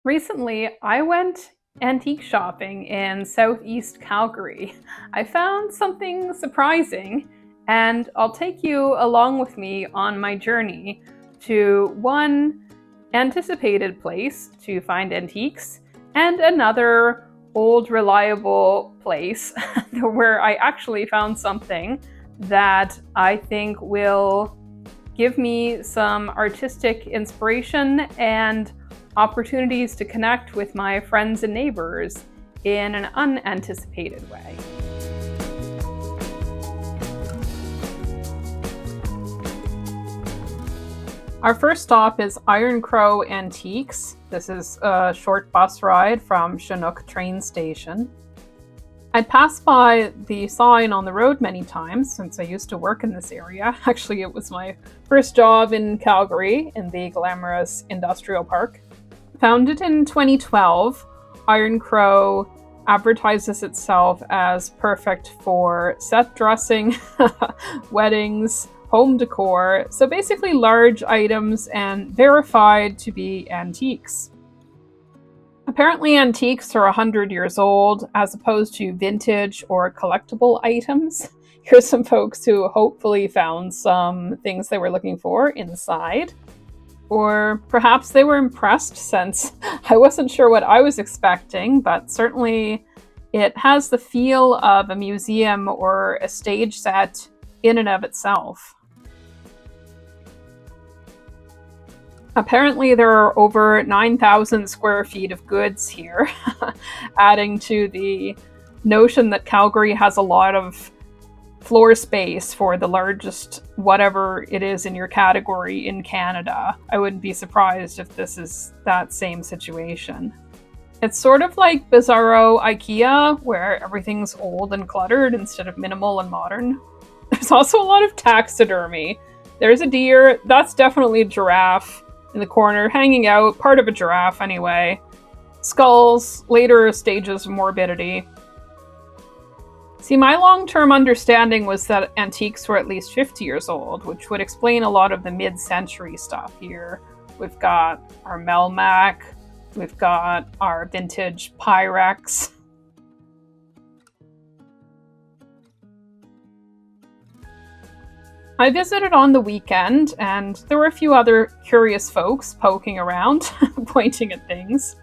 Recently, I went antique shopping in southeast Calgary. I found something surprising, and I'll take you along with me on my journey to one anticipated place to find antiques and another old, reliable place where I actually found something that I think will give me some artistic inspiration and opportunities to connect with my friends and neighbors in an unanticipated way. Our first stop is Iron Crow Antiques. This is a short bus ride from Chinook train station. I passed by the sign on the road many times since I used to work in this area. Actually, it was my first job in Calgary in the glamorous industrial park. Founded in 2012, Iron Crow advertises itself as perfect for set dressing, weddings, home decor, so basically large items and verified to be antiques. Apparently antiques are 100 years old as opposed to vintage or collectible items. Here's some folks who hopefully found some things they were looking for inside. Or perhaps they were impressed since I wasn't sure what I was expecting, but certainly it has the feel of a museum or a stage set in and of itself. Apparently there are over 9,000 square feet of goods here, adding to the notion that Calgary has a lot of floor space for the largest whatever it is in your category in Canada. I wouldn't be surprised if this is that same situation. It's sort of like bizarro IKEA, where everything's old and cluttered instead of minimal and modern. There's also a lot of taxidermy. There's a deer, that's definitely a giraffe in the corner, hanging out, part of a giraffe anyway. Skulls, later stages of morbidity. See, my long-term understanding was that antiques were at least 50 years old, which would explain a lot of the mid-century stuff here. We've got our Melmac, we've got our vintage Pyrex. I visited on the weekend, and there were a few other curious folks poking around, pointing at things.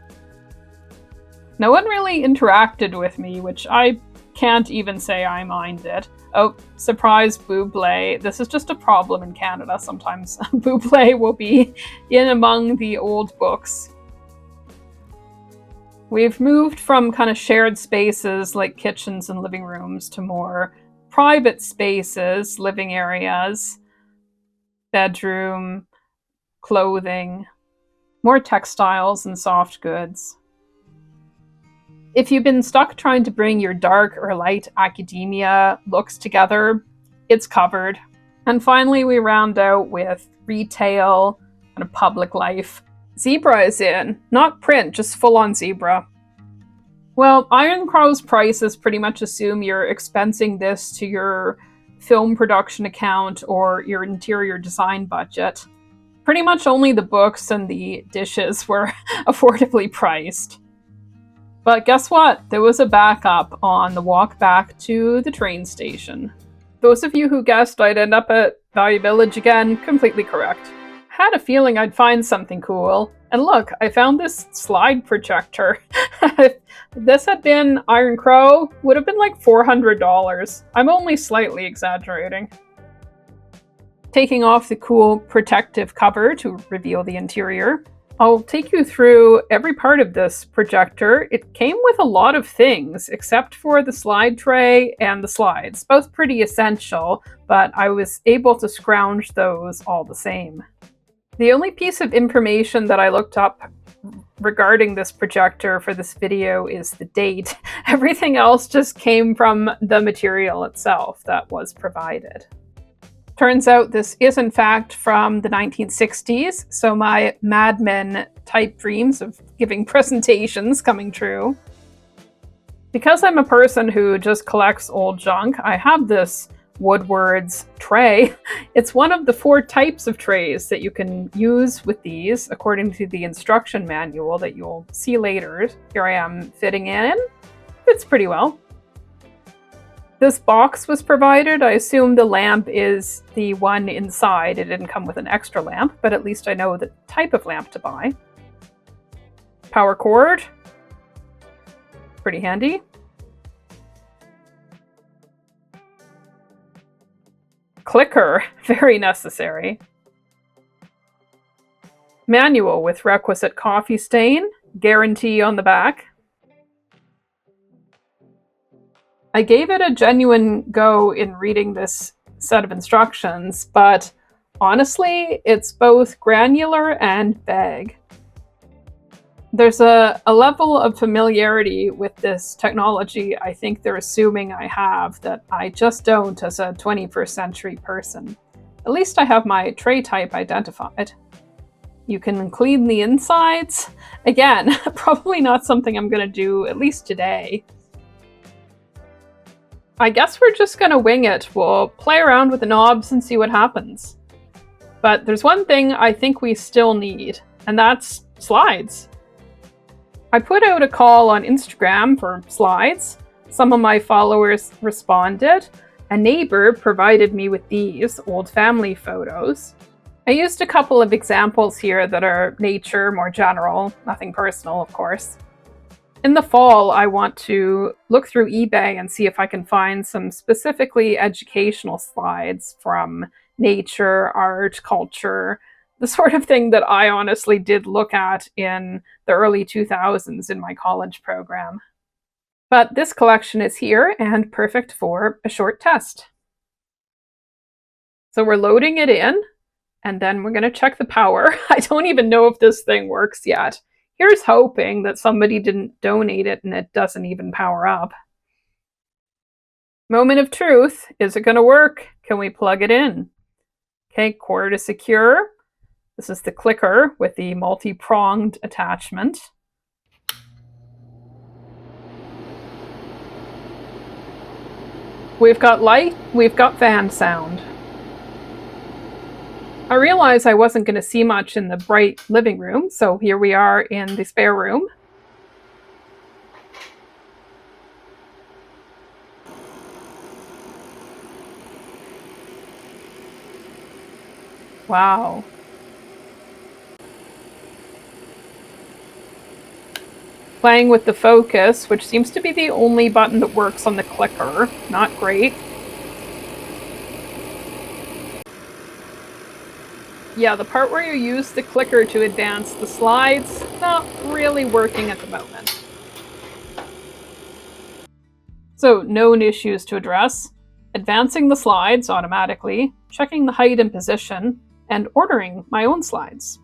No one really interacted with me, which I can't even say I minded. Oh, surprise, Buble. This is just a problem in Canada sometimes. Buble will be in among the old books. We've moved from kind of shared spaces like kitchens and living rooms to more private spaces, living areas, bedroom, clothing, more textiles and soft goods. If you've been stuck trying to bring your dark or light academia looks together, it's covered. And finally, we round out with retail and a public life. Zebra is in, not print, just full-on zebra. Well, Iron Crow's prices pretty much assume you're expensing this to your film production account or your interior design budget. Pretty much only the books and the dishes were affordably priced. But guess what? There was a backup on the walk back to the train station. Those of you who guessed I'd end up at Value Village again, completely correct. Had a feeling I'd find something cool. And look, I found this slide projector. If this had been Iron Crow, would have been like $400. I'm only slightly exaggerating. Taking off the cool protective cover to reveal the interior, I'll take you through every part of this projector. It came with a lot of things, except for the slide tray and the slides. Both pretty essential, but I was able to scrounge those all the same. The only piece of information that I looked up regarding this projector for this video is the date. Everything else just came from the material itself that was provided. Turns out this is in fact from the 1960s, so my Mad Men type dreams of giving presentations coming true. Because I'm a person who just collects old junk, I have this Woodward's tray. It's one of the 4 types of trays that you can use with these according to the instruction manual that you'll see later. Here I am fitting in. Fits pretty well. This box was provided. I assume the lamp is the one inside. It didn't come with an extra lamp, but at least I know the type of lamp to buy. Power cord. Pretty handy. Clicker, very necessary. Manual with requisite coffee stain, guarantee on the back. I gave it a genuine go in reading this set of instructions, but honestly, it's both granular and vague. There's a level of familiarity with this technology I think they're assuming I have that I just don't as a 21st century person. At least I have my tray type identified. You can clean the insides. Again, probably not something I'm going to do, at least today. I guess we're just going to wing it. We'll play around with the knobs and see what happens. But there's one thing I think we still need, and that's slides. I put out a call on Instagram for slides. Some of my followers responded. A neighbor provided me with these old family photos. I used a couple of examples here that are nature, more general, nothing personal, of course. In the fall, I want to look through eBay and see if I can find some specifically educational slides from nature, art, culture, the sort of thing that I honestly did look at in the early 2000s in my college program. But this collection is here and perfect for a short test. So we're loading it in, and then we're going to check the power. I don't even know if this thing works yet. Here's hoping that somebody didn't donate it and it doesn't even power up. Moment of truth. Is it going to work? Can we plug it in? Okay, cord is secure. This is the clicker with the multi-pronged attachment. We've got light, we've got fan sound. I realized I wasn't going to see much in the bright living room, so here we are in the spare room. Wow. Playing with the focus, which seems to be the only button that works on the clicker. Not great. Yeah, the part where you use the clicker to advance the slides, not really working at the moment. So, known issues to address. Advancing the slides automatically, checking the height and position, and ordering my own slides.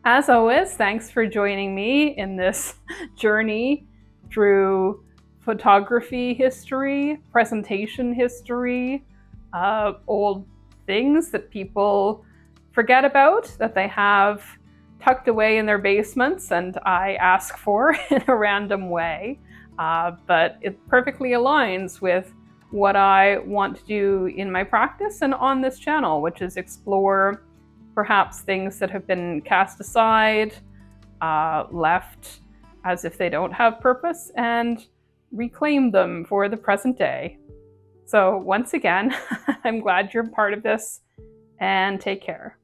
As always, thanks for joining me in this journey through photography history, presentation history, old things that people forget about, that they have tucked away in their basements and I ask for in a random way. But it perfectly aligns with what I want to do in my practice and on this channel, which is explore perhaps things that have been cast aside, left as if they don't have purpose, and reclaim them for the present day. So once again, I'm glad you're part of this, and take care.